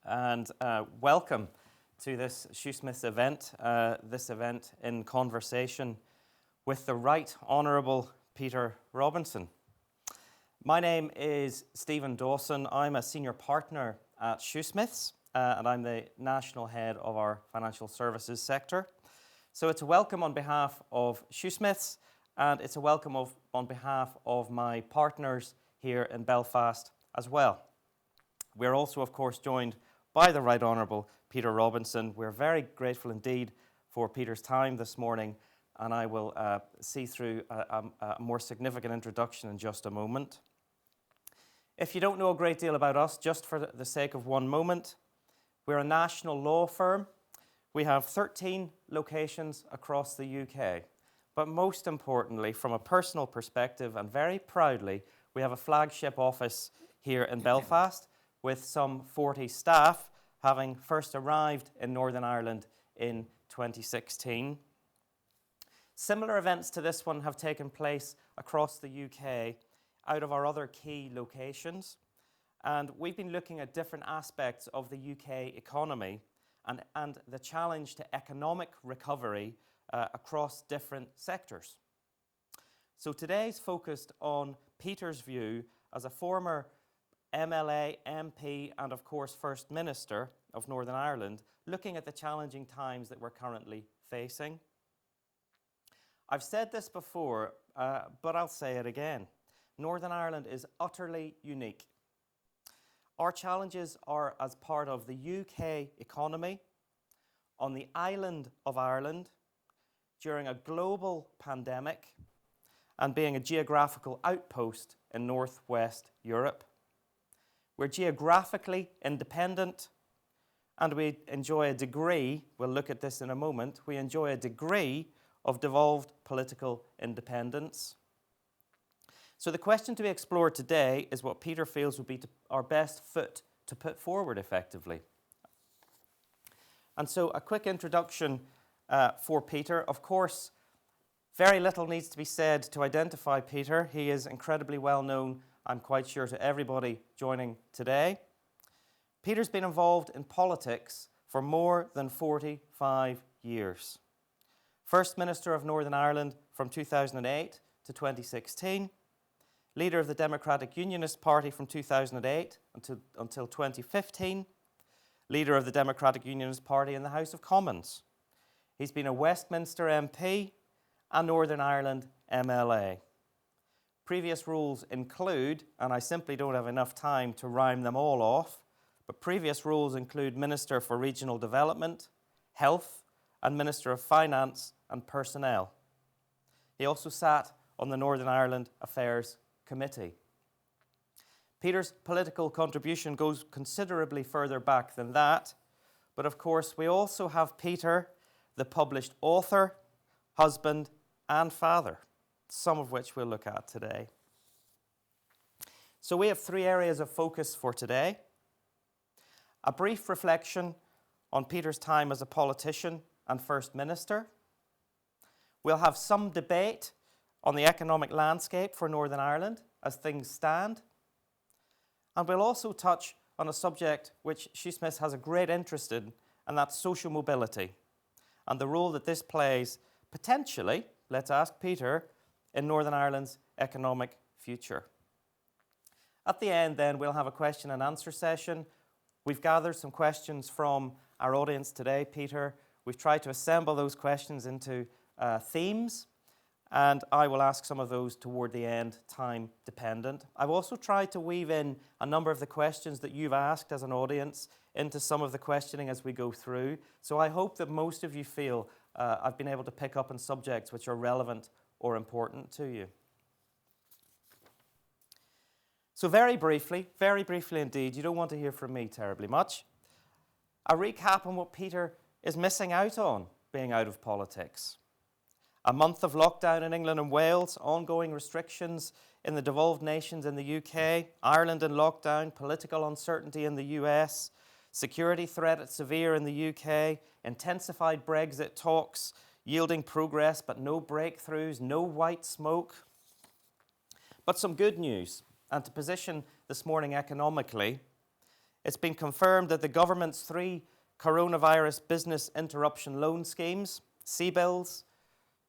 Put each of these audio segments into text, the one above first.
and welcome to this Shoosmiths event, this event in conversation with the Right Honourable Peter Robinson. My name is Stephen Dawson. I'm a senior partner at Shoosmiths, and I'm the national head of our financial services sector. So it's a welcome on behalf of Shoosmiths, and it's a welcome on behalf of my partners here in Belfast as well. We're also, of course, joined by the Right Honourable Peter Robinson. We're very grateful indeed for Peter's time this morning, and I will see through a more significant introduction in just a moment. If you don't know a great deal about us, just for the sake of one moment, we're a national law firm. We have 13 locations across the UK. But most importantly, from a personal perspective, and very proudly, we have a flagship office here in Belfast with some 40 staff, having first arrived in Northern Ireland in 2016. Similar events to this one have taken place across the UK out of our other key locations. And we've been looking at different aspects of the UK economy and the challenge to economic recovery across different sectors. So today's focused on Peter's view as a former MLA MP and of course First Minister of Northern Ireland, looking at the challenging times that we're currently facing. I've said this before, but I'll say it again. Northern Ireland is utterly unique. Our challenges are as part of the UK economy, on the island of Ireland, during a global pandemic, and being a geographical outpost in northwest Europe. We're geographically independent, and we enjoy a degree, we'll look at this in a moment, we enjoy a degree of devolved political independence. So the question to be explored today is what Peter feels would be our best foot to put forward effectively. And so a quick introduction for Peter. Of course, very little needs to be said to identify Peter. He is incredibly well known, I'm quite sure, to everybody joining today. Peter's been involved in politics for more than 45 years. First Minister of Northern Ireland from 2008 to 2016. Leader of the Democratic Unionist Party from 2008 until 2015. Leader of the Democratic Unionist Party in the House of Commons. He's been a Westminster MP and Northern Ireland MLA. Previous roles include, and I simply don't have enough time to rhyme them all off, but previous roles include Minister for Regional Development, Health, and Minister of Finance and Personnel. He also sat on the Northern Ireland Affairs Committee. Peter's political contribution goes considerably further back than that, but of course we also have Peter, the published author, husband, and father, some of which we'll look at today. So we have three areas of focus for today. A brief reflection on Peter's time as a politician and First Minister. We'll have some debate on the economic landscape for Northern Ireland as things stand. And we'll also touch on a subject which Shoosmiths has a great interest in, and that's social mobility, and the role that this plays potentially, let's ask Peter, in Northern Ireland's economic future. At the end then, we'll have a question and answer session. We've gathered some questions from our audience today, Peter. We've tried to assemble those questions into themes, and I will ask some of those toward the end, time dependent. I've also tried to weave in a number of the questions that you've asked as an audience into some of the questioning as we go through. So I hope that most of you feel I've been able to pick up on subjects which are relevant or important to you. So very briefly indeed, you don't want to hear from me terribly much, a recap on what Peter is missing out on being out of politics. A month of lockdown in England and Wales, ongoing restrictions in the devolved nations in the UK, Ireland in lockdown, political uncertainty in the US, security threat severe in the UK, intensified Brexit talks, yielding progress but no breakthroughs, no white smoke. But some good news, and to position this morning economically, It's been confirmed that the government's 3 coronavirus business interruption loan schemes, C-bills,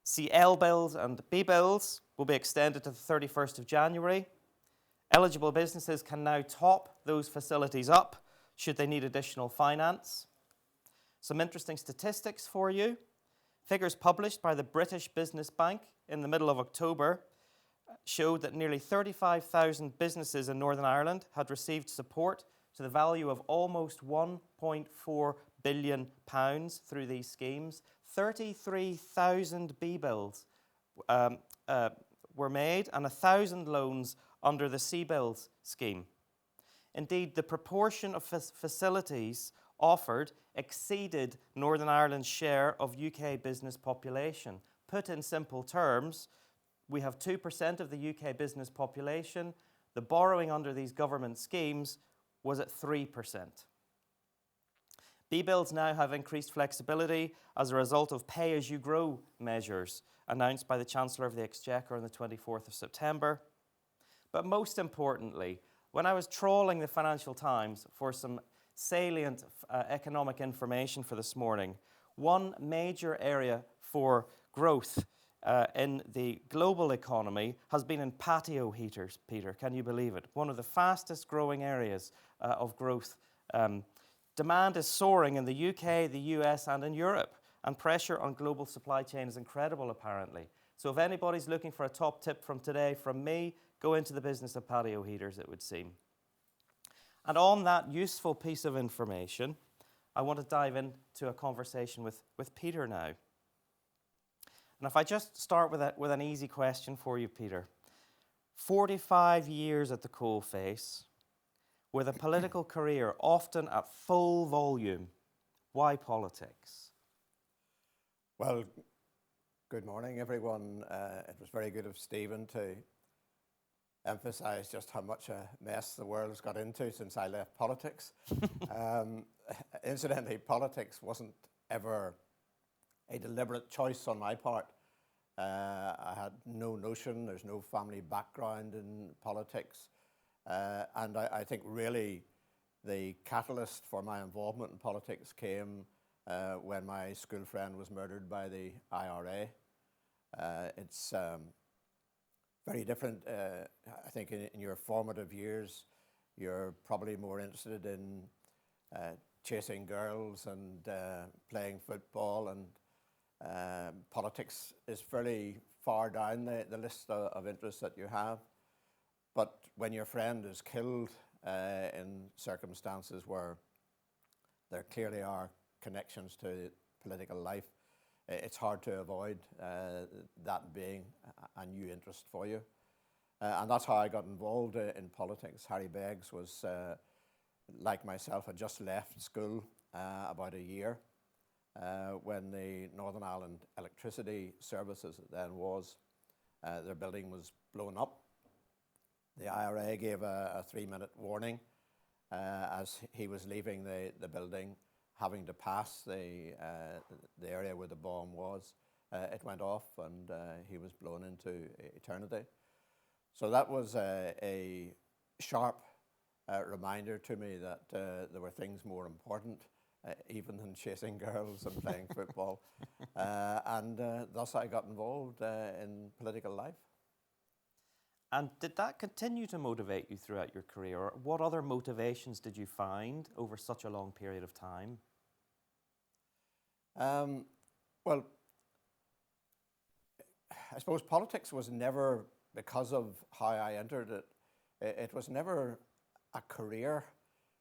CL-bills and B-bills, will be extended to the 31st of January. Eligible businesses can now top those facilities up should they need additional finance. Some interesting statistics for you. Figures published by the British Business Bank in the middle of October showed that nearly 35,000 businesses in Northern Ireland had received support to the value of almost £1.4 billion through these schemes. 33,000 B-bills were made and 1,000 loans under the C-bills scheme. Indeed, the proportion of facilities offered exceeded Northern Ireland's share of UK business population. Put in simple terms, we have 2% of the UK business population. The borrowing under these government schemes was at 3%. B-bills now have increased flexibility as a result of pay-as-you-grow measures announced by the Chancellor of the Exchequer on the 24th of September. But most importantly, when I was trawling the Financial Times for some salient economic information for this morning, one major area for growth in the global economy has been in patio heaters, Peter. Can you believe it? One of the fastest growing areas of growth. Demand is soaring in the UK, the US, and in Europe, and pressure on global supply chain is incredible, apparently. So if anybody's looking for a top tip from today from me, go into the business of patio heaters, it would seem. And on that useful piece of information, I want to dive into a conversation with Peter now. And if I just start with an easy question for you, Peter. 45 years at the coalface, with a political career often at full volume. Why politics? Well, good morning, everyone. It was very good of Stephen to emphasise just how much a mess the world has got into since I left politics. Incidentally, politics wasn't ever a deliberate choice on my part. I had no notion, there's no family background in politics. And I think really the catalyst for my involvement in politics came when my school friend was murdered by the IRA. It's very different. I think in your formative years, you're probably more interested in chasing girls and playing football, and politics is fairly far down the list of interests that you have. But when your friend is killed in circumstances where there clearly are connections to political life, it's hard to avoid that being a new interest for you. And that's how I got involved in politics. Harry Beggs was, like myself, had just left school about a year when the Northern Ireland Electricity Services, then was, their building was blown up. The IRA gave a 3-minute warning as he was leaving the building, having to pass the area where the bomb was. It went off and he was blown into eternity. So that was a sharp reminder to me that there were things more important, even than chasing girls and playing football. And thus I got involved in political life. And did that continue to motivate you throughout your career? Or what other motivations did you find over such a long period of time? Well, I suppose politics was never, because of how I entered it, it was never a career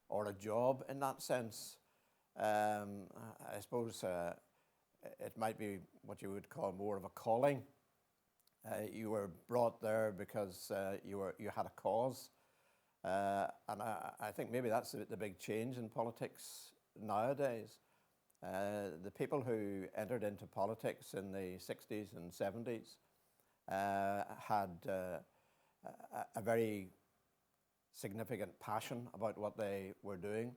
or a job in that sense. I suppose it might be what you would call more of a calling. You were brought there because you had a cause, and I think maybe that's the big change in politics nowadays. The people who entered into politics in the 60s and 70s had a very significant passion about what they were doing.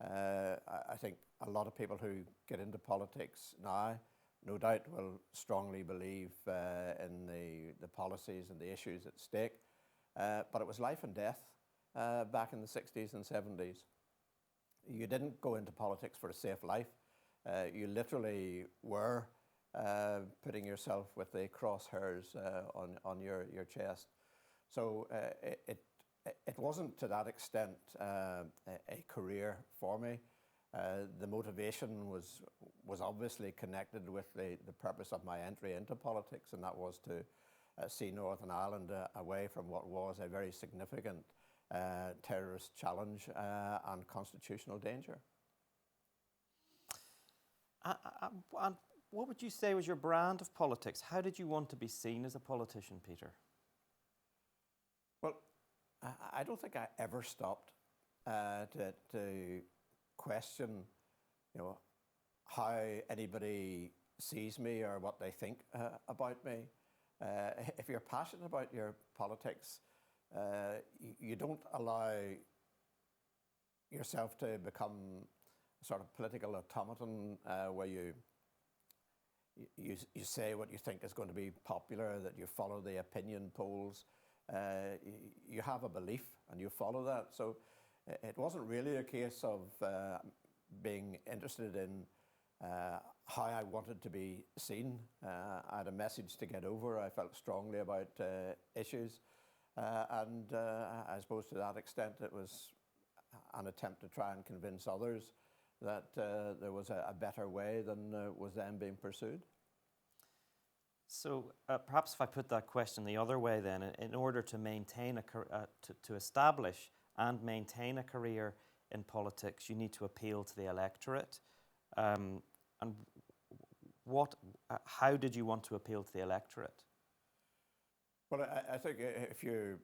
I think a lot of people who get into politics now no doubt will strongly believe in the policies and the issues at stake. But it was life and death back in the 60s and 70s. you didn't go into politics for a safe life. You literally were putting yourself with the crosshairs on your chest. So it wasn't to that extent a career for me. The motivation was obviously connected with the purpose of my entry into politics, and that was to see Northern Ireland away from what was a very significant terrorist challenge and constitutional danger. And what would you say was your brand of politics? How did you want to be seen as a politician, Peter? Well, I don't think I ever stopped to question, how anybody sees me or what they think about me. If you're passionate about your politics, you don't allow yourself to become a sort of political automaton where you say what you think is going to be popular, that you follow the opinion polls. You have a belief and you follow that. So it wasn't really a case of being interested in how I wanted to be seen. I had a message to get over. I felt strongly about issues. And I suppose to that extent it was an attempt to try and convince others that there was a better way than was then being pursued. So perhaps if I put that question the other way then, in order to maintain to establish and maintain a career in politics, you need to appeal to the electorate. And how did you want to appeal to the electorate? Well, I think if you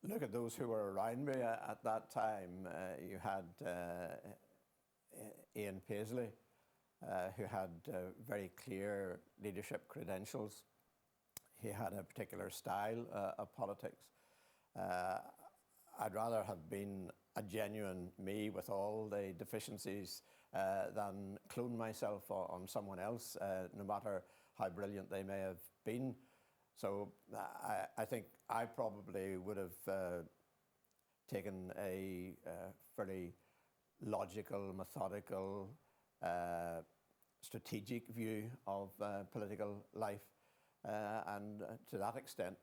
look at those who were around me at that time, you had Ian Paisley, who had very clear leadership credentials. He had a particular style of politics. I'd rather have been a genuine me with all the deficiencies than clone myself on someone else, no matter how brilliant they may have been. So I think I probably would have taken a fairly logical, methodical, strategic view of political life. And to that extent,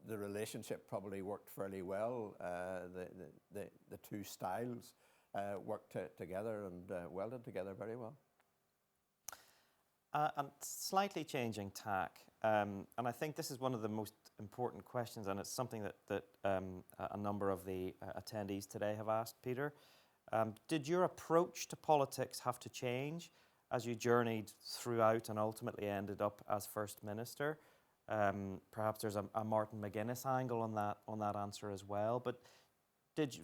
the relationship probably worked fairly well. The two styles worked together and welded together very well. And slightly changing tack, and I think this is one of the most important questions, and it's something that a number of the attendees today have asked, Peter. Did your approach to politics have to change as you journeyed throughout and ultimately ended up as First Minister? Perhaps there's a Martin McGuinness angle on that answer as well. But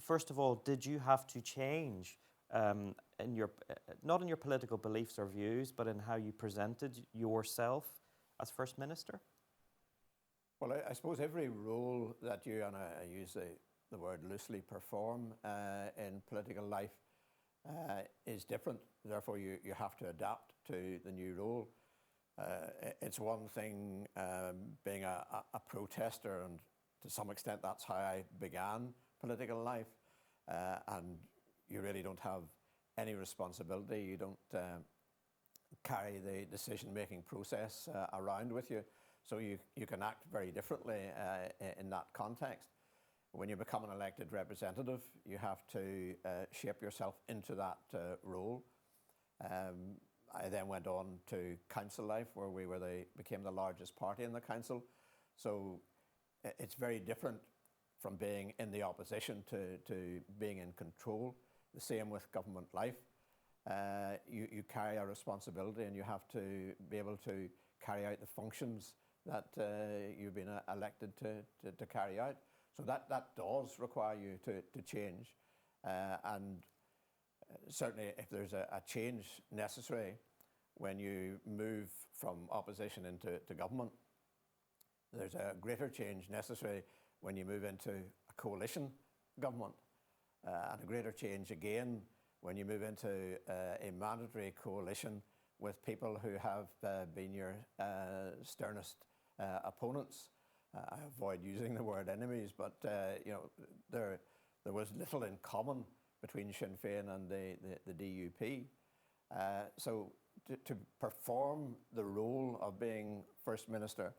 first of all, did you have to change not in your political beliefs or views, but in how you presented yourself as First Minister? Well, I suppose every role that you, and I use the word loosely, perform in political life is different. Therefore, you have to adapt to the new role. It's one thing being a protester, and to some extent that's how I began political life. And you really don't have any responsibility. You don't carry the decision-making process around with you. So you can act very differently in that context. When you become an elected representative, you have to shape yourself into that role. I then went on to council life, where we became the largest party in the council. So it's very different from being in the opposition to being in control. The same with government life. You carry a responsibility, and you have to be able to carry out the functions that you've been elected to carry out. So that does require you to change. And certainly if there's a change necessary when you move from opposition into government, there's a greater change necessary when you move into a coalition government, and a greater change again when you move into a mandatory coalition with people who have been your sternest opponents. I avoid using the word enemies, but there was little in common between Sinn Féin and the DUP. So to perform the role of being First Minister,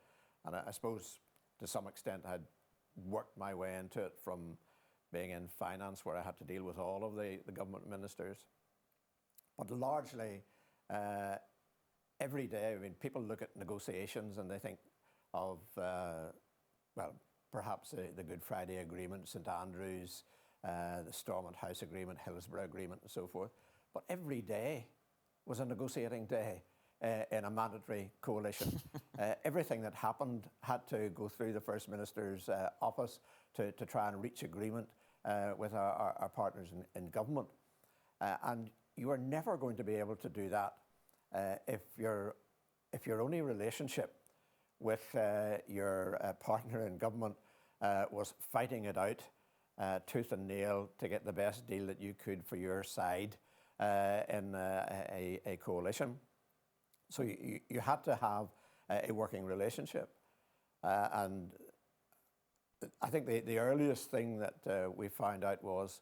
and I suppose to some extent I'd worked my way into it from being in finance, where I had to deal with all of the government ministers. But largely, every day, I mean, people look at negotiations and they think of, well, perhaps the Good Friday Agreement, St Andrews, the Stormont House Agreement, Hillsborough Agreement, and so forth. But every day was a negotiating day in a mandatory coalition. Everything that happened had to go through the First Minister's office to try and reach agreement with our partners in government. And you are never going to be able to do that if your only relationship with your partner in government was fighting it out tooth and nail to get the best deal that you could for your side in a coalition. So you had to have a working relationship. And I think the earliest thing that we found out was,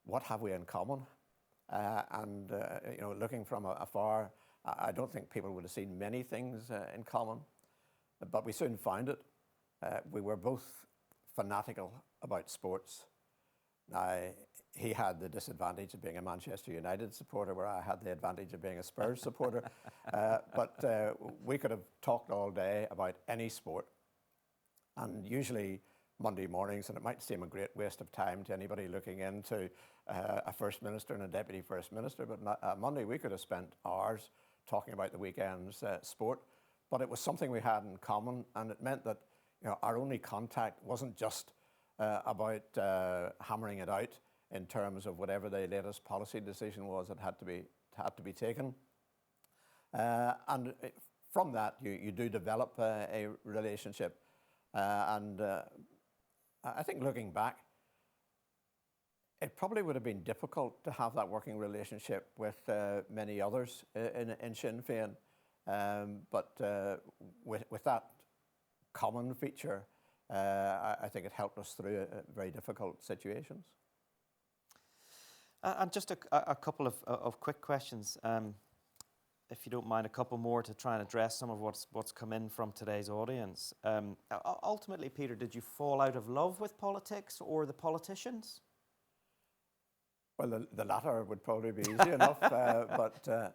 what have we in common? And you know, looking from afar, I don't think people would have seen many things in common, but we soon found it. We were both fanatical about sports. Now, he had the disadvantage of being a Manchester United supporter, where I had the advantage of being a Spurs supporter. But we could have talked all day about any sport. And usually Monday mornings, and it might seem a great waste of time to anybody looking into a First Minister and a Deputy First Minister, but Monday we could have spent hours talking about the weekend's sport. But it was something we had in common, and it meant that, you know, our only contact wasn't just about hammering it out in terms of whatever the latest policy decision was that had to be taken. And from that, you do develop a relationship. And I think looking back, it probably would have been difficult to have that working relationship with many others in Sinn Féin. But with that common feature, I think it helped us through very difficult situations. And just a couple of quick questions, if you don't mind, a couple more to try and address some of what's come in from today's audience. Ultimately, Peter, did you fall out of love with politics or the politicians? Well, the latter would probably be easy enough, but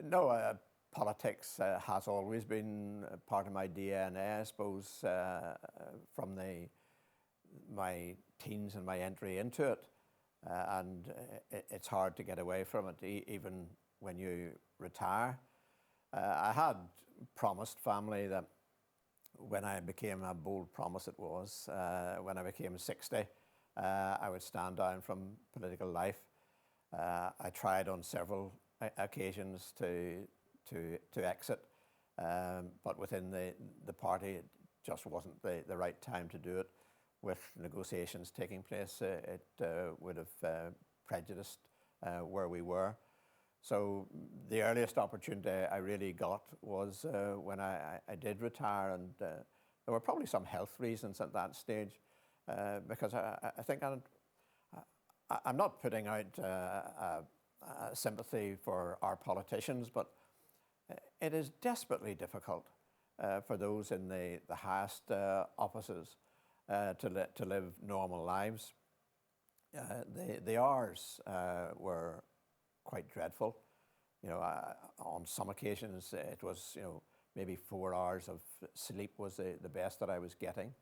no, politics has always been part of my DNA, I suppose, from my teens and my entry into it. And it's hard to get away from it, even when you retire. I had promised family that when I became, a bold promise it was, when I became 60, I would stand down from political life. I tried on several occasions to exit, but within the party it just wasn't the right time to do it. With negotiations taking place, it would have prejudiced where we were. So the earliest opportunity I really got was when I did retire, and there were probably some health reasons at that stage, because I think I'm not putting out sympathy for our politicians, but it is desperately difficult for those in the highest offices to live normal lives. The hours were quite dreadful. You know, on some occasions it was, you know, maybe 4 hours of sleep was the best that I was getting.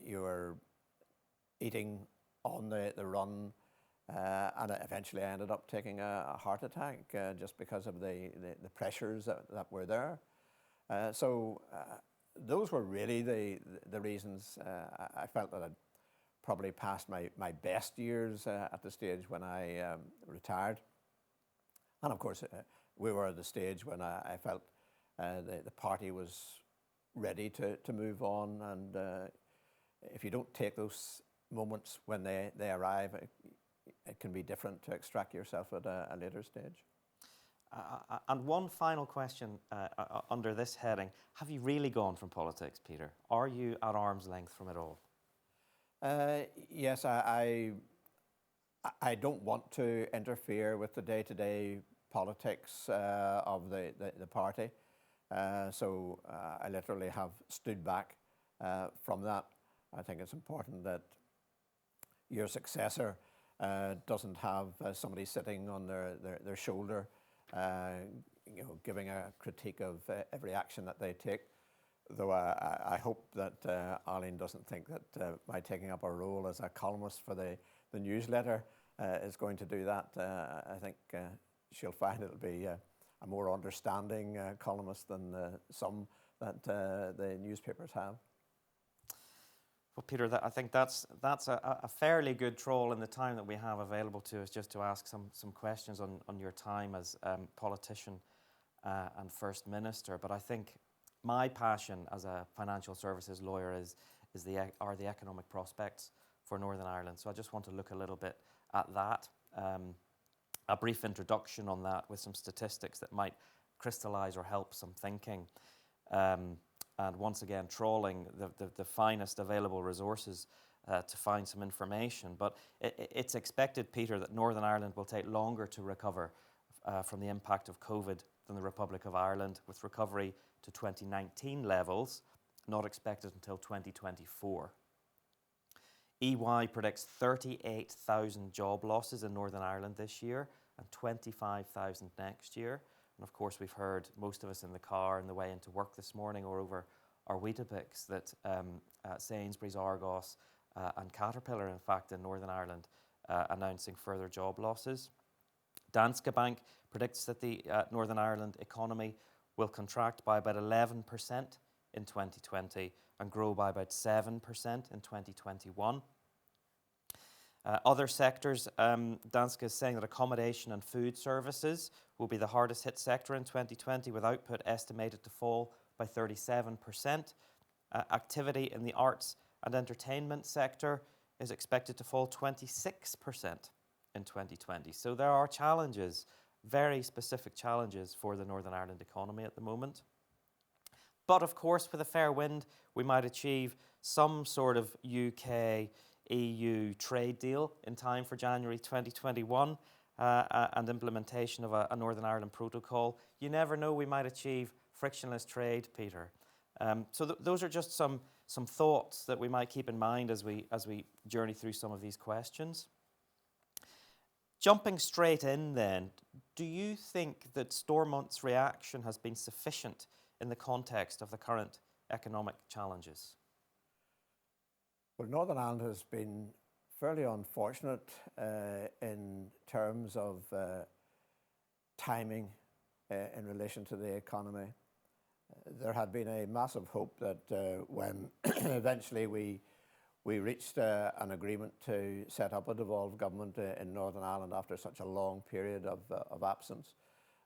You were eating on the run, and eventually I ended up taking a heart attack just because of the pressures that were there. So those were really the reasons. I felt that I'd probably passed my best years at the stage when I retired. And of course, we were at the stage when I felt the party was ready to move on. And if you don't take those moments when they arrive, it can be different to extract yourself at a later stage. And one final question under this heading. Have you really gone from politics, Peter? Are you at arm's length from it all? Yes, I I don't want to interfere with the day-to-day politics of the party. So I literally have stood back from that. I think it's important that your successor doesn't have somebody sitting on their shoulder, giving a critique of every action that they take. Though I hope that Arlene doesn't think that my taking up a role as a columnist for the newsletter is going to do that. I think she'll find it'll be a more understanding columnist than some that the newspapers have. Well, Peter, I think that's a fairly good troll in the time that we have available to us, just to ask some questions on your time as politician and First Minister. But I think my passion as a financial services lawyer are the economic prospects for Northern Ireland. So I just want to look a little bit at that. A brief introduction on that with some statistics that might crystallise or help some thinking. And once again, trawling the finest available resources to find some information. But it's expected, Peter, that Northern Ireland will take longer to recover from the impact of COVID than the Republic of Ireland, with recovery to 2019 levels not expected until 2024. EY predicts 38,000 job losses in Northern Ireland this year and 25,000 next year. And of course, we've heard, most of us in the car on the way into work this morning or over our Weetabix, that Sainsbury's, Argos and Caterpillar, in fact, in Northern Ireland, announcing further job losses. Danske Bank predicts that the Northern Ireland economy will contract by about 11% in 2020 and grow by about 7% in 2021. Other sectors, Danske is saying that accommodation and food services will be the hardest hit sector in 2020, with output estimated to fall by 37%. Activity in the arts and entertainment sector is expected to fall 26% in 2020. So there are challenges, very specific challenges for the Northern Ireland economy at the moment. But of course, with a fair wind, we might achieve some sort of UK-EU trade deal in time for January 2021 and implementation of a Northern Ireland protocol. You never know, we might achieve frictionless trade, Peter. So those are just some thoughts that we might keep in mind as we journey through some of these questions. Jumping straight in then, do you think that Stormont's reaction has been sufficient in the context of the current economic challenges? Well, Northern Ireland has been fairly unfortunate in terms of timing in relation to the economy. There had been a massive hope that when eventually we reached an agreement to set up a devolved government in Northern Ireland after such a long period of absence,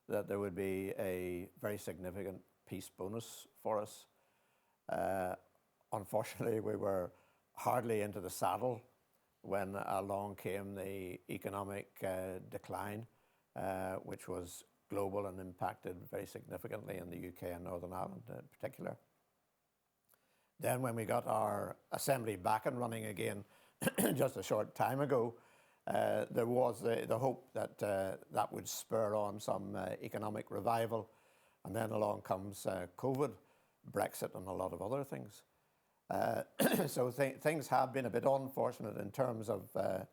that there would be a very significant peace bonus for us. Unfortunately, we were hardly into the saddle when along came the economic decline, which was global and impacted very significantly in the UK and Northern Ireland in particular. Then when we got our assembly back and running again just a short time ago, there was the hope that that would spur on some economic revival. And then along comes COVID, Brexit and a lot of other things. So things have been a bit unfortunate in terms of the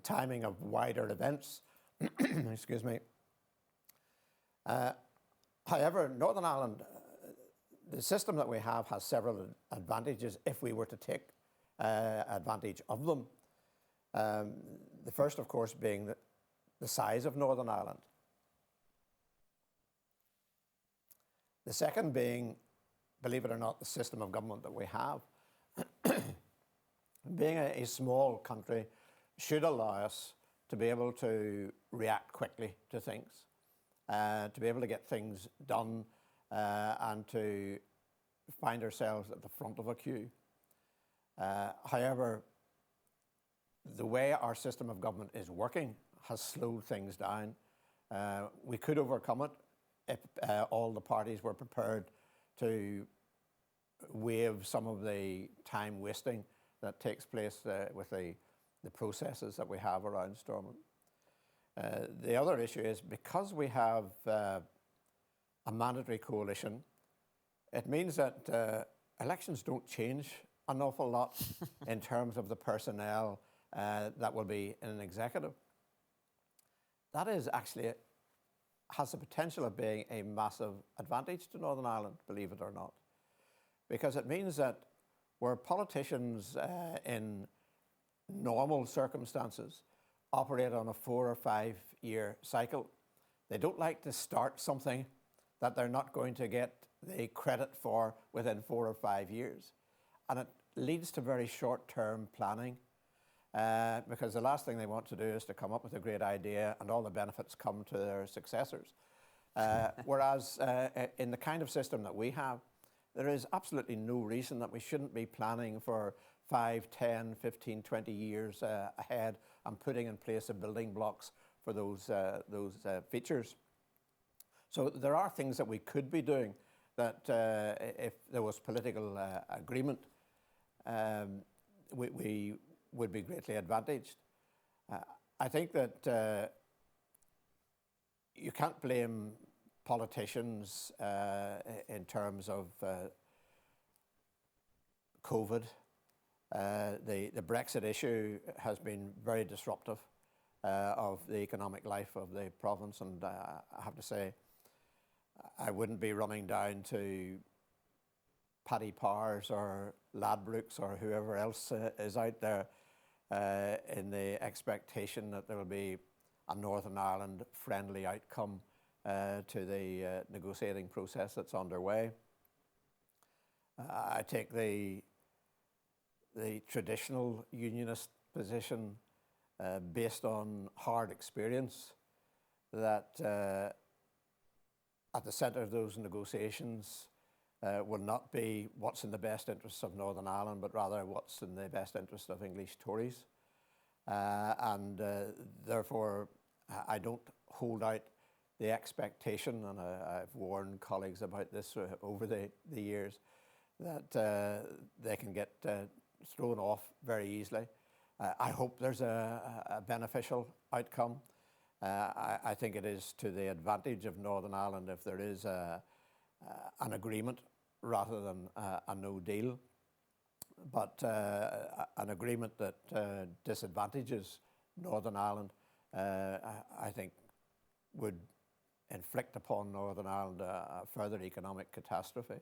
timing of wider events. Excuse me. However, Northern Ireland, the system that we have has several advantages if we were to take advantage of them. The first, of course, being the size of Northern Ireland. The second being, believe it or not, the system of government that we have. Being a small country should allow us to be able to react quickly to things, to be able to get things done and to find ourselves at the front of a queue. However, the way our system of government is working has slowed things down. We could overcome it if all the parties were prepared to waive some of the time wasting that takes place with the the processes that we have around Stormont. The other issue is because we have a mandatory coalition, it means that elections don't change an awful lot in terms of the personnel that will be in an executive. That is actually has the potential of being a massive advantage to Northern Ireland, believe it or not, because it means that where politicians in normal circumstances operate on a 4 or 5 year cycle, they don't like to start something that they're not going to get the credit for within 4 or 5 years. And it leads to very short-term planning because the last thing they want to do is to come up with a great idea and all the benefits come to their successors. Whereas in the kind of system that we have, there is absolutely no reason that we shouldn't be planning for 5, 10, 15, 20 years ahead and putting in place the building blocks for those features. So there are things that we could be doing that if there was political agreement, we would be greatly advantaged. I think that you can't blame politicians in terms of COVID. The Brexit issue has been very disruptive of the economic life of the province, and I have to say, I wouldn't be running down to Paddy Powers or Ladbrokes or whoever else is out there in the expectation that there will be a Northern Ireland friendly outcome to the negotiating process that's underway. I take the traditional unionist position based on hard experience that at the centre of those negotiations will not be what's in the best interests of Northern Ireland, but rather what's in the best interest of English Tories. And therefore, I don't hold out the expectation, and I've warned colleagues about this over the years, that they can get thrown off very easily. I hope there's a beneficial outcome. I think it is to the advantage of Northern Ireland if there is an agreement rather than a no deal. But an agreement that disadvantages Northern Ireland, I think, would inflict upon Northern Ireland a further economic catastrophe.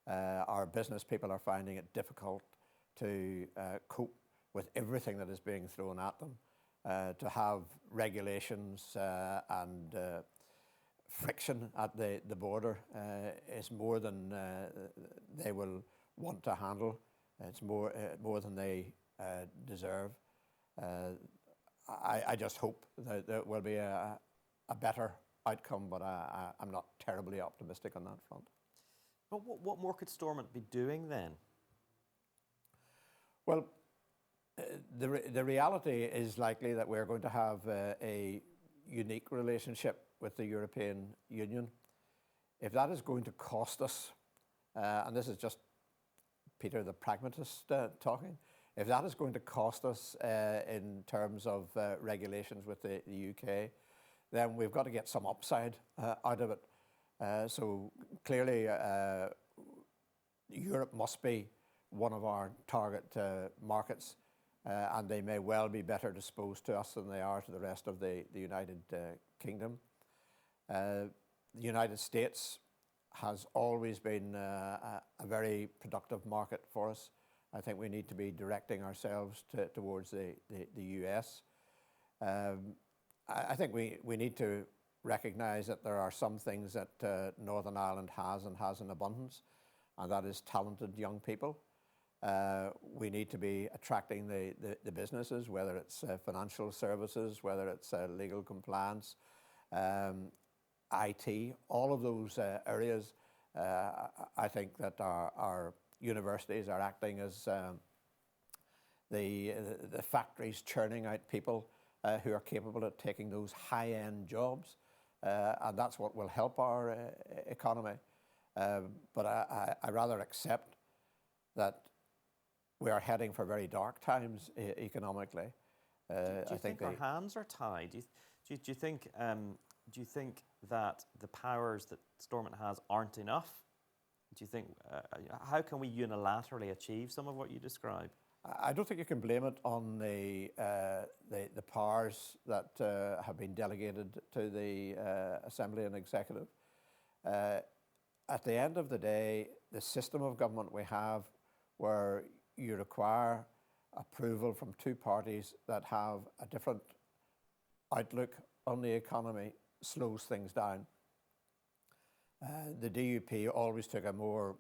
Our business people are finding it difficult to cope with everything that is being thrown at them. To have regulations and friction at the border is more than they will want to handle. It's more than they deserve. I just hope that there will be a better outcome, but I'm not terribly optimistic on that front. But what more could Stormont be doing then? Well, the reality is likely that we're going to have a unique relationship with the European Union. If that is going to cost us, and this is just Peter the pragmatist talking, if that is going to cost us in terms of regulations with the UK, then we've got to get some upside out of it. So clearly Europe must be one of our target markets. And they may well be better disposed to us than they are to the rest of the United Kingdom. The United States has always been a very productive market for us. I think we need to be directing ourselves towards the US. I think we need to recognise that there are some things that Northern Ireland has and has in abundance, and that is talented young people. We need to be attracting the businesses, whether it's financial services, whether it's legal compliance, IT, all of those areas. I think that our universities are acting as the factories churning out people who are capable of taking those high-end jobs, and that's what will help our economy. But I rather accept that we are heading for very dark times economically. Do you think our hands are tied? Do you think that the powers that Stormont has aren't enough? Do you think how can we unilaterally achieve some of what you describe? I don't think you can blame it on the powers that have been delegated to the Assembly and Executive. At the end of the day, the system of government we have, where you require approval from two parties that have a different outlook on the economy, slows things down. The DUP always took a more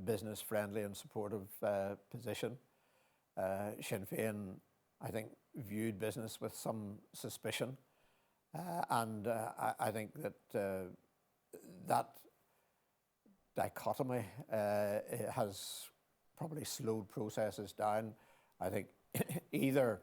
business-friendly and supportive position. Sinn Féin, I think, viewed business with some suspicion. And I think that that dichotomy has probably slowed processes down. I think either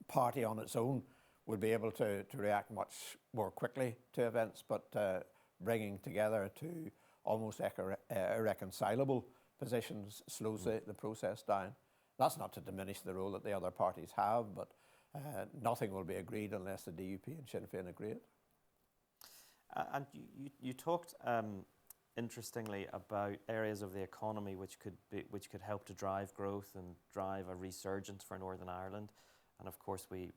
party on its own would be able to react much more quickly to events, but bringing together two almost irreconcilable positions slows the process down. That's not to diminish the role that the other parties have, but nothing will be agreed unless the DUP and Sinn Féin agree it. And you talked interestingly about areas of the economy which could help to drive growth and drive a resurgence for Northern Ireland. And of course, we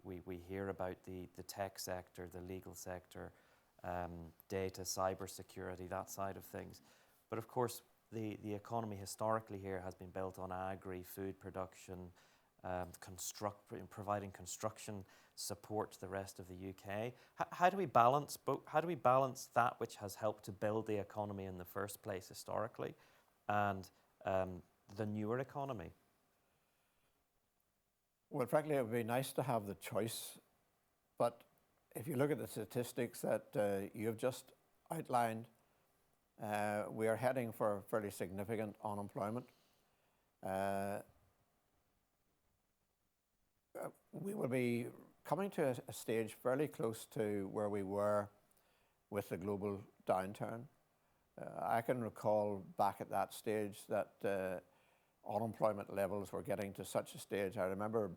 hear about the tech sector, the legal sector, data, cybersecurity, that side of things. But of course, the economy historically here has been built on agri, food production, providing construction support to the rest of the UK. How do we balance both? How do we balance that which has helped to build the economy in the first place historically, and the newer economy? Well, frankly, it would be nice to have the choice, but if you look at the statistics that you've just outlined, we are heading for fairly significant unemployment. We will be coming to a stage fairly close to where we were with the global downturn. I can recall back at that stage that unemployment levels were getting to such a stage. I remember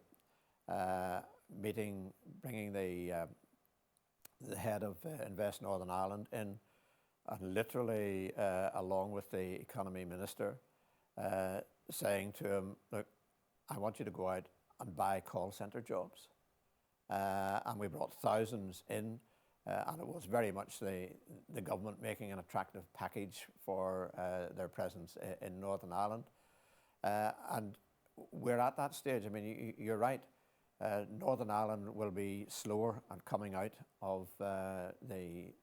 bringing the head of Invest Northern Ireland in, and literally along with the economy minister, saying to him, look, I want you to go out and buy call centre jobs. And we brought thousands in, and it was very much the government making an attractive package for their presence in Northern Ireland. And we're at that stage. I mean, you're right. Northern Ireland will be slower and coming out of the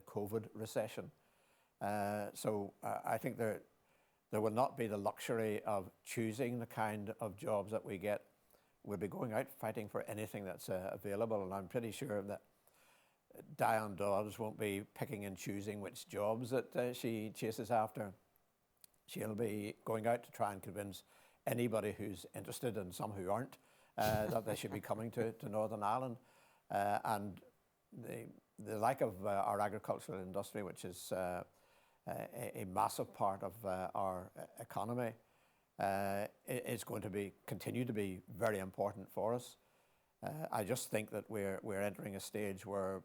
COVID recession. So I think there will not be the luxury of choosing the kind of jobs that we get. We'll be going out fighting for anything that's available, and I'm pretty sure that Diane Dodds won't be picking and choosing which jobs that she chases after. She'll be going out to try and convince anybody who's interested, and some who aren't, that they should be coming to Northern Ireland. And the like of our agricultural industry, which is a massive part of our economy, is going to continue to be very important for us. I just think that we're entering a stage where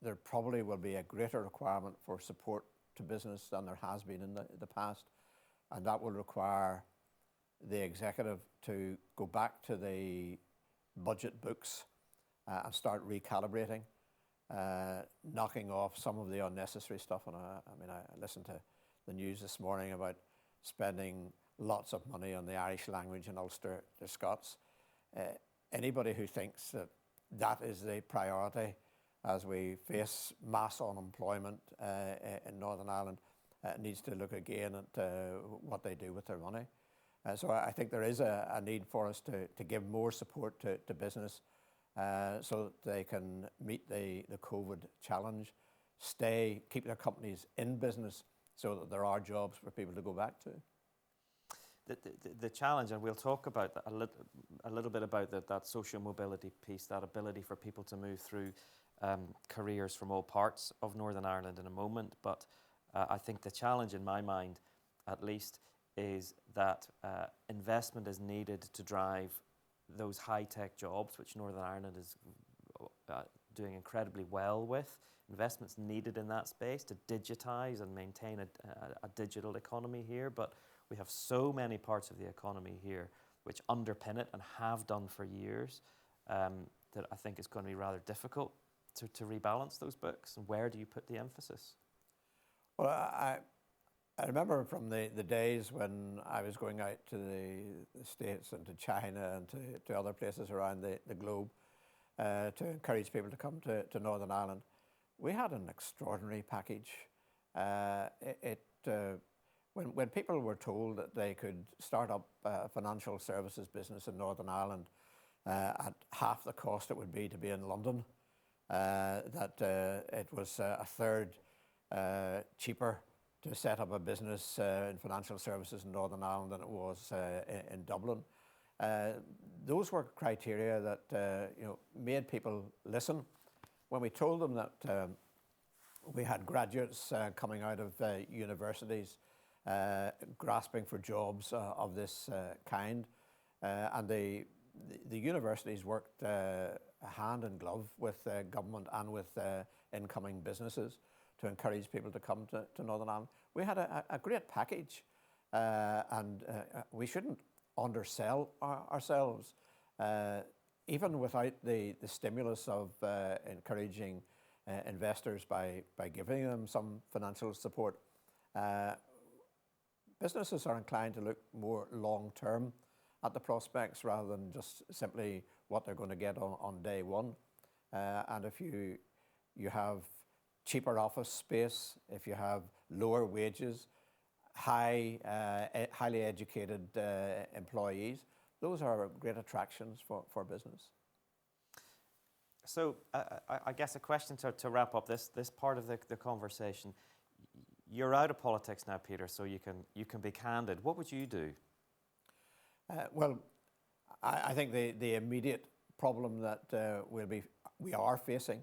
there probably will be a greater requirement for support to business than there has been in the past, and that will require the executive to go back to the budget books and start recalibrating, knocking off some of the unnecessary stuff. And I listened to the news this morning about spending lots of money on the Irish language in Ulster to Scots. Anybody who thinks that that is the priority as we face mass unemployment in Northern Ireland needs to look again at what they do with their money. So I think there is a need for us to give more support to business so that they can meet the COVID challenge, keep their companies in business so that there are jobs for people to go back to. The challenge, and we'll talk about that a little bit about that social mobility piece, that ability for people to move through careers from all parts of Northern Ireland in a moment. But I think the challenge in my mind, at least, is that investment is needed to drive those high-tech jobs, which Northern Ireland is doing incredibly well with. Investments needed in that space to digitise and maintain a digital economy here, but we have so many parts of the economy here which underpin it and have done for years, that I think it's going to be rather difficult to rebalance those books. And where do you put the emphasis? Well, I remember from the days when I was going out to the States and to China and to other places around the globe to encourage people to come to Northern Ireland. We had an extraordinary package. When people were told that they could start up a financial services business in Northern Ireland at half the cost it would be to be in London, that it was a third cheaper to set up a business in financial services in Northern Ireland than it was in Dublin. Those were criteria that made people listen. When we told them that we had graduates coming out of universities grasping for jobs of this kind, and the universities worked hand in glove with government and with incoming businesses to encourage people to come to Northern Ireland. We had a great package, and we shouldn't undersell ourselves. Even without the stimulus of encouraging investors by giving them some financial support, businesses are inclined to look more long-term at the prospects rather than just simply what they're going to get on day one. And if you have cheaper office space, if you have lower wages, highly educated employees, those are great attractions for business. So I guess a question to wrap up this part of the conversation. You're out of politics now, Peter, so you can be candid. What would you do? Well, I think the immediate problem that we are facing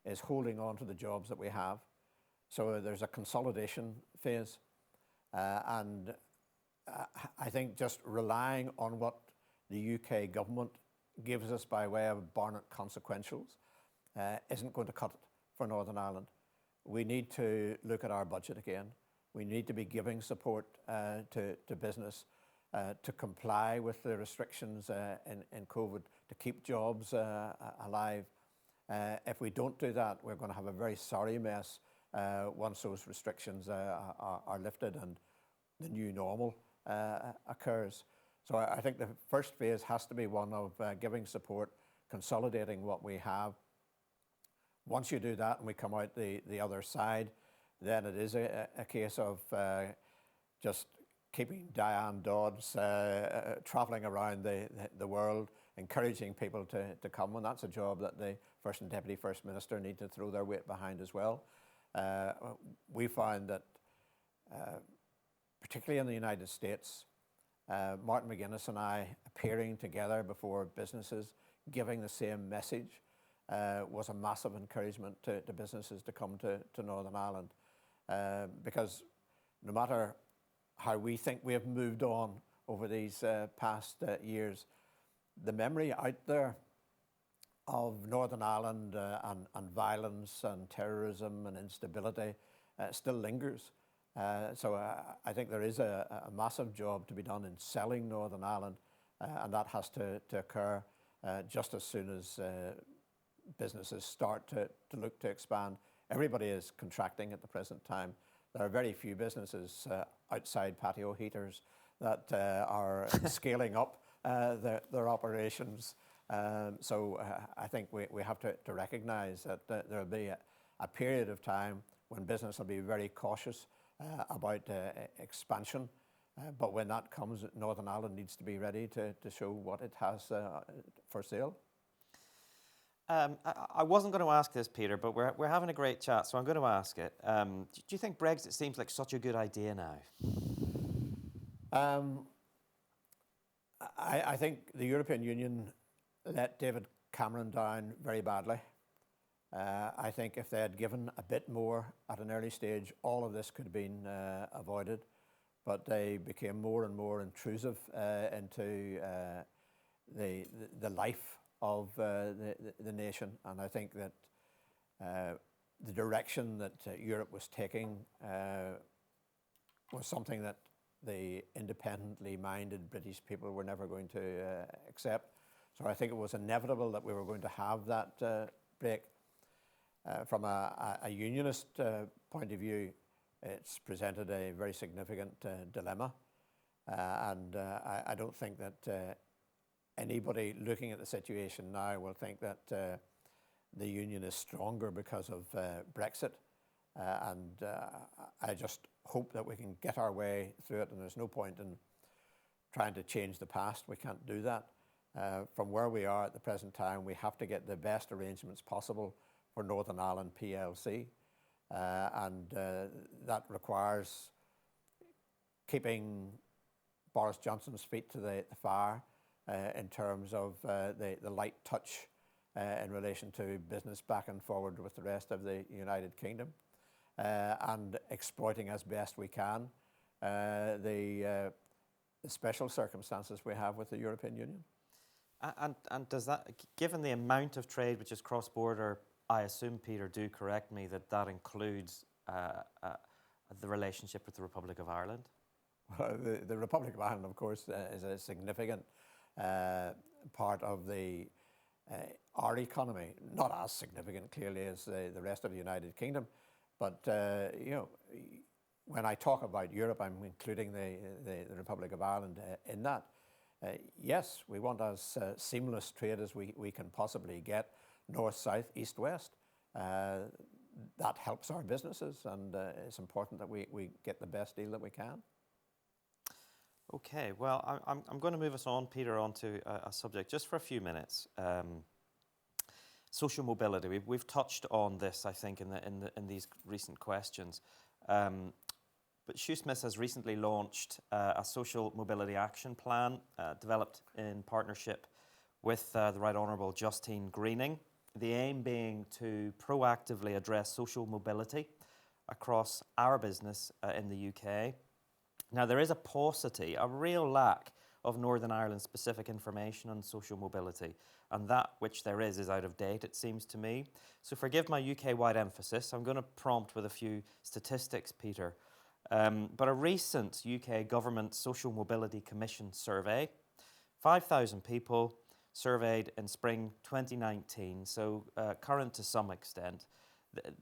is holding on to the jobs that we have. So there's a consolidation phase, and I think just relying on what the UK government gives us by way of Barnett consequentials isn't going to cut it for Northern Ireland. We need to look at our budget again. We need to be giving support to business to comply with the restrictions in COVID, to keep jobs alive. If we don't do that, we're going to have a very sorry mess once those restrictions are lifted and the new normal occurs. So I think the first phase has to be one of giving support, consolidating what we have. Once you do that and we come out the other side, then it is a case of just keeping Diane Dodds travelling around the world, encouraging people to come. And that's a job that the First and Deputy First Minister need to throw their weight behind as well. We find that, particularly in the United States, Martin McGuinness and I appearing together before businesses, giving the same message, was a massive encouragement to businesses to come to Northern Ireland. Because no matter how we think we have moved on over these past years, the memory out there of Northern Ireland and violence and terrorism and instability still lingers. So I think there is a massive job to be done in selling Northern Ireland, and that has to occur just as soon as businesses start to look to expand. Everybody is contracting at the present time. There are very few businesses outside patio heaters that are scaling up their operations. So I think we have to recognise that there will be a period of time when business will be very cautious about expansion. But when that comes, Northern Ireland needs to be ready to show what it has for sale. I wasn't going to ask this, Peter, but we're having a great chat, so I'm going to ask it. Do you think Brexit seems like such a good idea now? I think the European Union let David Cameron down very badly. I think if they had given a bit more at an early stage, all of this could have been avoided. But they became more and more intrusive into the life of the nation. And I think that the direction that Europe was taking was something that the independently minded British people were never going to accept. So I think it was inevitable that we were going to have that break. From a unionist point of view, it's presented a very significant dilemma. And I don't think that anybody looking at the situation now will think that the union is stronger because of Brexit. I just hope that we can get our way through it, and there's no point in trying to change the past. We can't do that. From where we are at the present time, we have to get the best arrangements possible for Northern Ireland PLC. That requires keeping Boris Johnson's feet to the fire in terms of the light touch in relation to business back and forward with the rest of the United Kingdom, and exploiting as best we can the special circumstances we have with the European Union. And does that, given the amount of trade which is cross-border, I assume, Peter, do correct me, that includes the relationship with the Republic of Ireland? Well, the Republic of Ireland, of course, is a significant part of our economy. Not as significant, clearly, as the rest of the United Kingdom. But, when I talk about Europe, I'm including the Republic of Ireland in that. Yes, we want as seamless trade as we can possibly get, north, south, east, west. That helps our businesses, and it's important that we get the best deal that we can. Okay, well, I'm going to move us on, Peter, onto a subject just for a few minutes. Social mobility. We've touched on this, I think, in these recent questions. But Shoosmiths has recently launched a social mobility action plan developed in partnership with the Right Honourable Justine Greening. The aim being to proactively address social mobility across our business in the UK. Now, there is a paucity, a real lack of Northern Ireland specific information on social mobility, and that which there is out of date, it seems to me. So forgive my UK-wide emphasis. I'm going to prompt with a few statistics, Peter. But a recent UK Government Social Mobility Commission survey, 5,000 people surveyed in spring 2019, so current to some extent.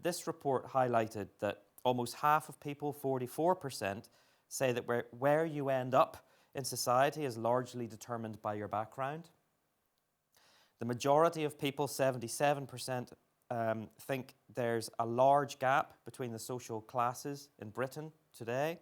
This report highlighted that almost half of people, 44%, say that where you end up in society is largely determined by your background. The majority of people, 77%, think there's a large gap between the social classes in Britain today.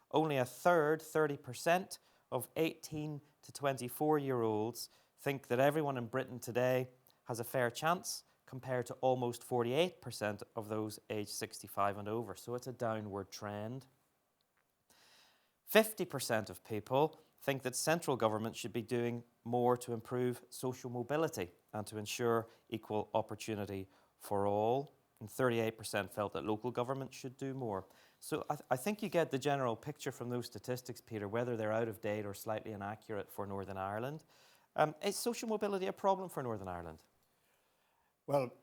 Only a third, 30%, of 18 to 24-year-olds think that everyone in Britain today has a fair chance, compared to almost 48% of those aged 65 and over. So it's a downward trend. 50% of people think that central government should be doing more to improve social mobility and to ensure equal opportunity for all. And 38% felt that local government should do more. So I think you get the general picture from those statistics, Peter, whether they're out of date or slightly inaccurate for Northern Ireland. Is social mobility a problem for Northern Ireland? Well,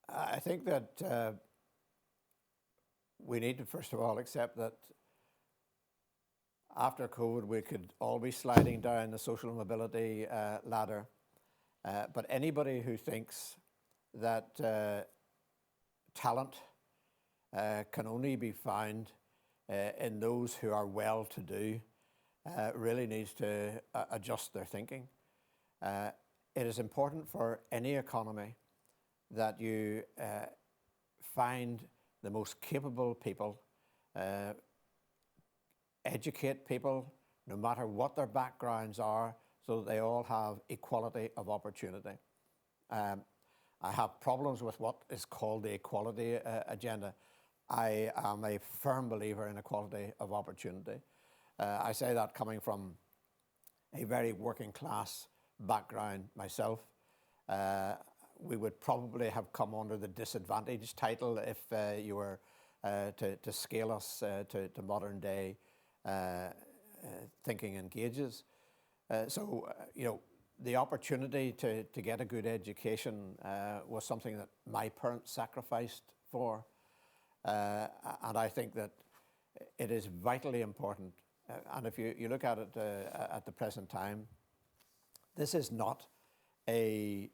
I think that we need to, first of all, accept that after COVID, we could all be sliding down the social mobility ladder. But anybody who thinks that talent can only be found in those who are well-to-do really needs to adjust their thinking. It is important for any economy that you find the most capable people, educate people, no matter what their backgrounds are, so that they all have equality of opportunity. I have problems with what is called the equality agenda. I am a firm believer in equality of opportunity. I say that coming from a very working class background myself. We would probably have come under the disadvantaged title if you were to scale us to modern day thinking and gauges. You know, the opportunity to get a good education was something that my parents sacrificed for. And I think that it is vitally important. And if you look at it at the present time, this is not a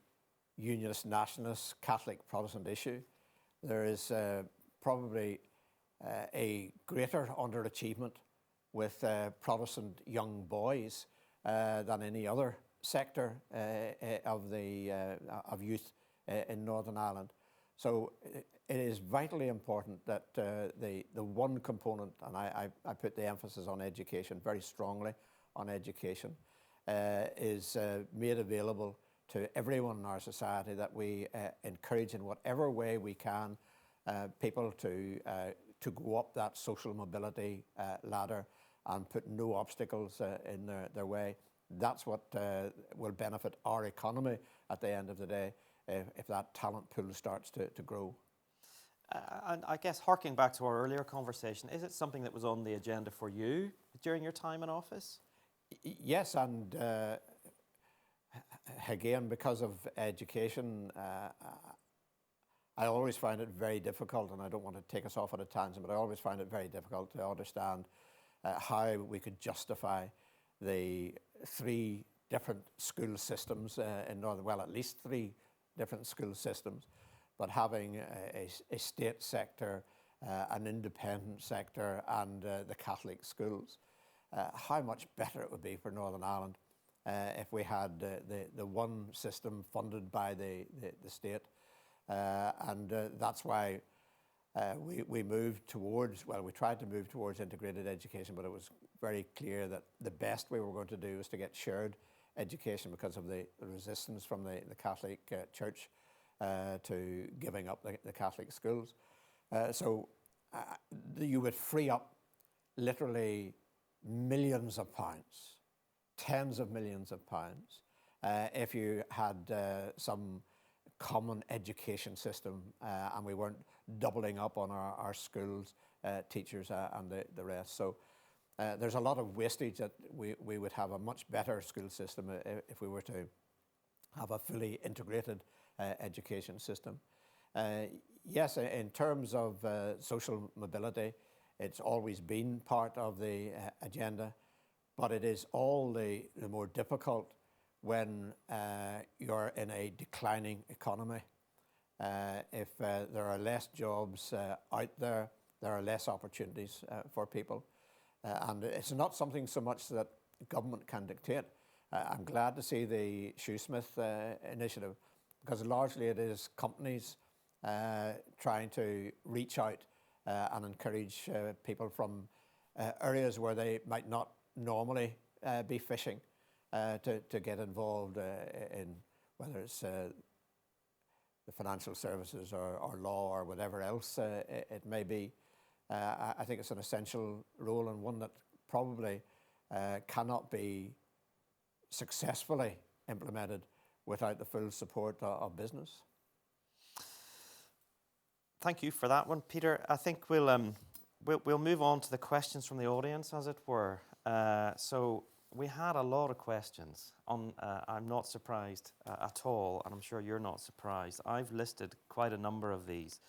unionist, nationalist, Catholic, Protestant issue. There is probably a greater underachievement with Protestant young boys than any other sector of youth in Northern Ireland. So it is vitally important that the one component, and I put the emphasis on education very strongly on education, is made available to everyone in our society, that we encourage in whatever way we can people to go up that social mobility ladder and put no obstacles in their way. That's what will benefit our economy at the end of the day, if that talent pool starts to grow. And I guess, harking back to our earlier conversation, is it something that was on the agenda for you during your time in office? Yes, and again, because of education, I always find it very difficult, and I don't want to take us off at a tangent, but I always find it very difficult to understand how we could justify the three different school systems in Northern, well, at least three different school systems, but having a state sector, an independent sector, and the Catholic schools. How much better it would be for Northern Ireland if we had the one system funded by the state. And that's why we moved towards, well, we tried to move towards integrated education, but it was very clear that the best we were going to do was to get shared education because of the resistance from the Catholic Church to giving up the Catholic schools. So you would free up literally millions of pounds, tens of millions of pounds, if you had some common education system and we weren't doubling up on our schools, teachers and the rest. So there's a lot of wastage that we would have a much better school system if we were to have a fully integrated education system. Yes, in terms of social mobility, it's always been part of the agenda, but it is all the more difficult when you're in a declining economy. If there are less jobs out there, there are less opportunities for people. And it's not something so much that government can dictate. I'm glad to see the Shoosmiths initiative, because largely it is companies trying to reach out and encourage people from areas where they might not normally be fishing to get involved in, whether it's the financial services or law or whatever else it may be. I think it's an essential role, and one that probably cannot be successfully implemented without the full support of business. Thank you for that one, Peter. I think we'll move on to the questions from the audience, as it were. So we had a lot of questions on. I'm not surprised at all, and I'm sure you're not surprised. I've listed quite a number of these,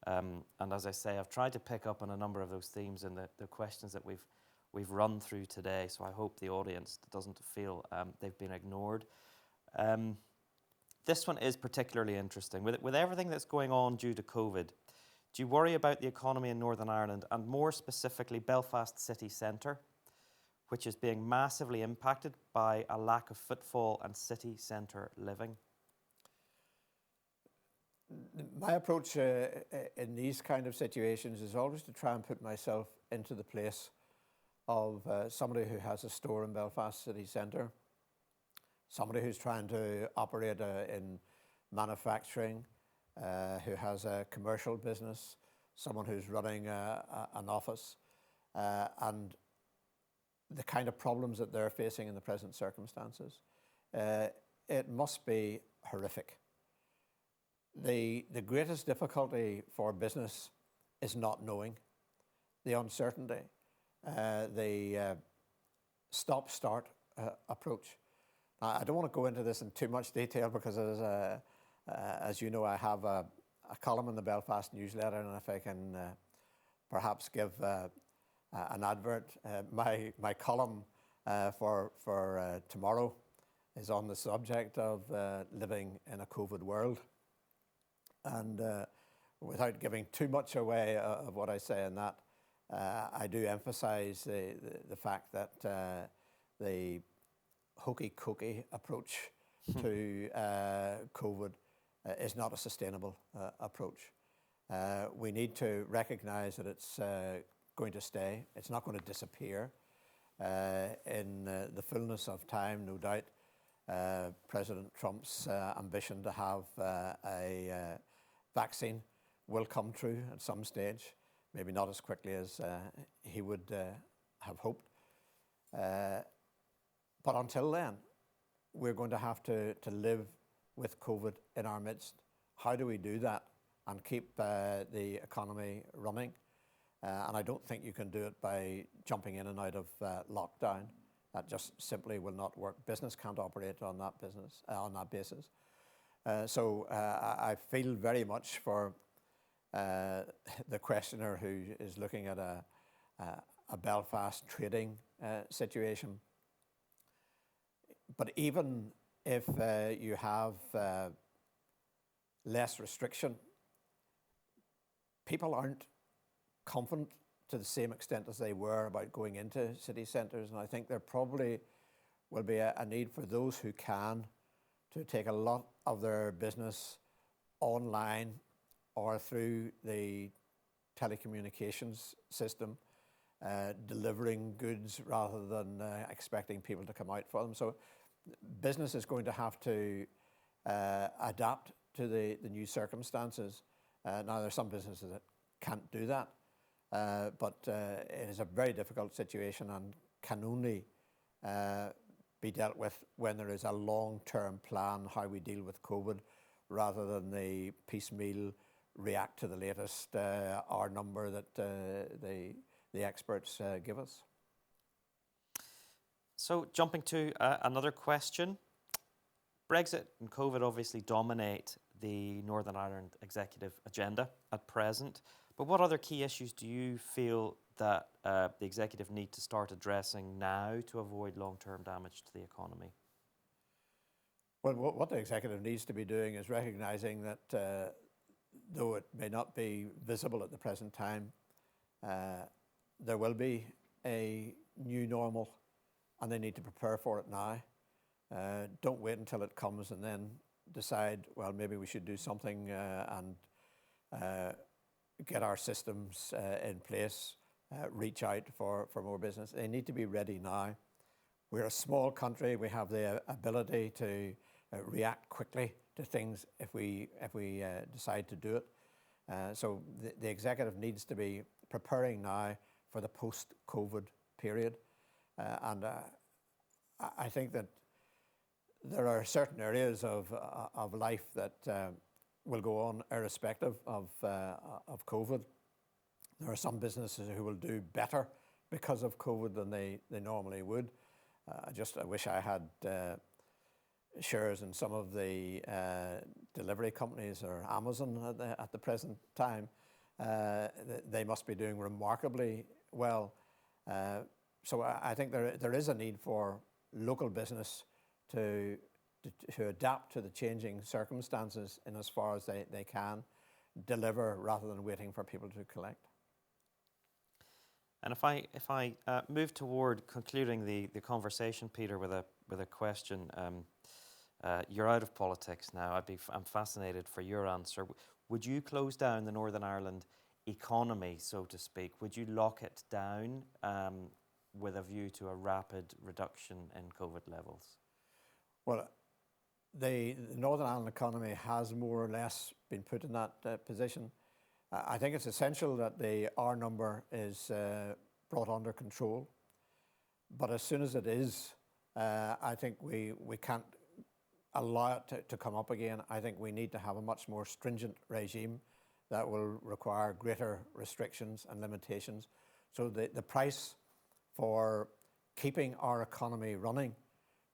and as I say, I've tried to pick up on a number of those themes in the questions that we've run through today. So I hope the audience doesn't feel they've been ignored. This one is particularly interesting. With everything that's going on due to COVID, do you worry about the economy in Northern Ireland, and more specifically Belfast city centre, which is being massively impacted by a lack of footfall and city centre living? My approach in these kind of situations is always to try and put myself into the place of somebody who has a store in Belfast city centre, somebody who's trying to operate in manufacturing, who has a commercial business, someone who's running an office, and the kind of problems that they're facing in the present circumstances. It must be horrific. The greatest difficulty for business is not knowing, the uncertainty, the stop-start approach. Now, I don't want to go into this in too much detail because, as you know, I have a column in the Belfast newsletter, and if I can perhaps give an advert, my column for tomorrow is on the subject of living in a COVID world. And without giving too much away of what I say in that, I do emphasize the fact that the hokey-cokey approach to COVID is not a sustainable approach. We need to recognize that it's going to stay. It's not going to disappear. In the fullness of time, no doubt, President Trump's ambition to have a vaccine will come true at some stage, maybe not as quickly as he would have hoped. But until then, we're going to have to live with COVID in our midst. How do we do that and keep the economy running? And I don't think you can do it by jumping in and out of lockdown. That just simply will not work. Business can't operate on that basis. So I feel very much for the questioner who is looking at a Belfast trading situation. But even if you have less restriction, people aren't confident to the same extent as they were about going into city centres, and I think there probably will be a need for those who can to take a lot of their business online or through the telecommunications system, delivering goods rather than expecting people to come out for them. So business is going to have to adapt to the new circumstances. Now, there are some businesses that can't do that, but it is a very difficult situation and can only be dealt with when there is a long-term plan how we deal with COVID, rather than the piecemeal react to the latest R number that the experts give us. So jumping to another question. Brexit and COVID obviously dominate the Northern Ireland executive agenda at present, but what other key issues do you feel that the executive need to start addressing now to avoid long-term damage to the economy? Well, what the executive needs to be doing is recognising that though it may not be visible at the present time, there will be a new normal, and they need to prepare for it now. Don't wait until it comes and then decide, well, maybe we should do something and get our systems in place, reach out for more business. They need to be ready now. We're a small country. We have the ability to react quickly to things if we decide to do it. So the executive needs to be preparing now for the post-COVID period. And I think that there are certain areas of life that will go on irrespective of COVID. There are some businesses who will do better because of COVID than they normally would. I wish I had shares in some of the delivery companies or Amazon at the present time. They must be doing remarkably well. So I think there is a need for local business to adapt to the changing circumstances in as far as they can deliver rather than waiting for people to collect. And if I move toward concluding the conversation, Peter, with a question, you're out of politics now. I'm fascinated for your answer. Would you close down the Northern Ireland economy, so to speak? Would you lock it down with a view to a rapid reduction in COVID levels? Well, the Northern Ireland economy has more or less been put in that position. I think it's essential that the R number is brought under control. But as soon as it is, I think we can't allow it to come up again. I think we need to have a much more stringent regime that will require greater restrictions and limitations. So the price for keeping our economy running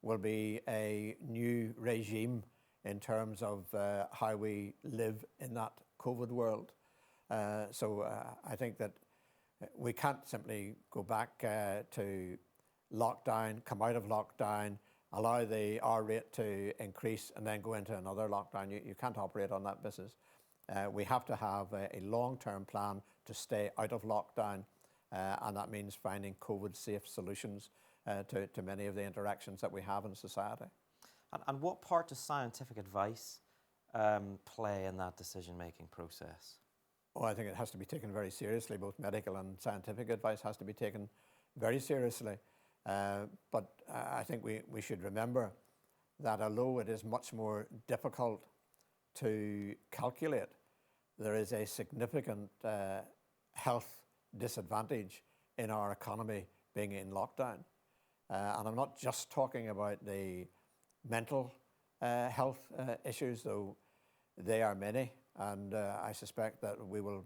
will be a new regime in terms of how we live in that COVID world. So I think that we can't simply go back to lockdown, come out of lockdown, allow the R rate to increase and then go into another lockdown. You can't operate on that business. We have to have a long-term plan to stay out of lockdown, and that means finding COVID-safe solutions to many of the interactions that we have in society. And what part does scientific advice play in that decision-making process? Oh, I think it has to be taken very seriously. Both medical and scientific advice has to be taken very seriously. But I think we should remember that although it is much more difficult to calculate, there is a significant health disadvantage in our economy being in lockdown. And I'm not just talking about the mental health issues, though they are many, and I suspect that we will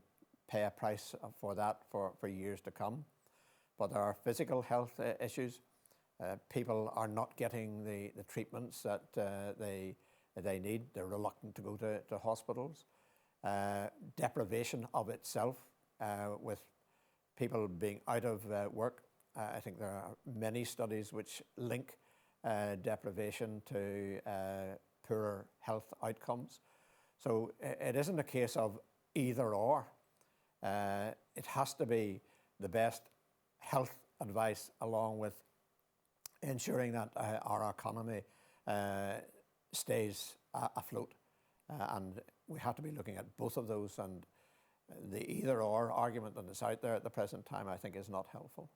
pay a price for that for years to come. But there are physical health issues. People are not getting the treatments that they need. They're reluctant to go to hospitals. Deprivation of itself, with people being out of work. I think there are many studies which link deprivation to poorer health outcomes. So it isn't a case of either or. It has to be the best health advice along with ensuring that our economy stays afloat. And we have to be looking at both of those, and the either or argument that's out there at the present time, I think, is not helpful.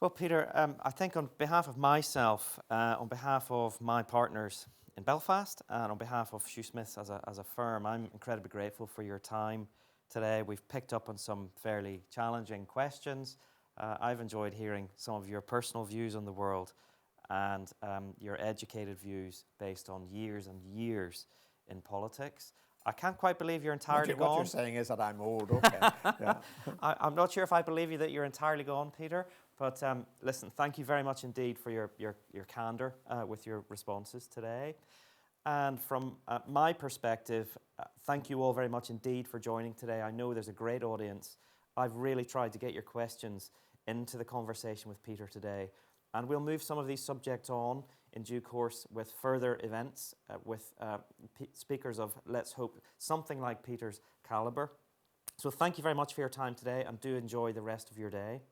Well, Peter, I think on behalf of myself, on behalf of my partners in Belfast, and on behalf of Shoosmiths as a firm, I'm incredibly grateful for your time today. We've picked up on some fairly challenging questions. I've enjoyed hearing some of your personal views on the world and your educated views based on years and years in politics. I can't quite believe you're entirely gone. What you're saying is that I'm old, okay. Yeah. I'm not sure if I believe you that you're entirely gone, Peter, but listen, thank you very much indeed for your candour with your responses today. And from my perspective, thank you all very much indeed for joining today. I know there's a great audience. I've really tried to get your questions into the conversation with Peter today. And we'll move some of these subjects on in due course with further events with speakers of, let's hope, something like Peter's calibre. So thank you very much for your time today, and do enjoy the rest of your day.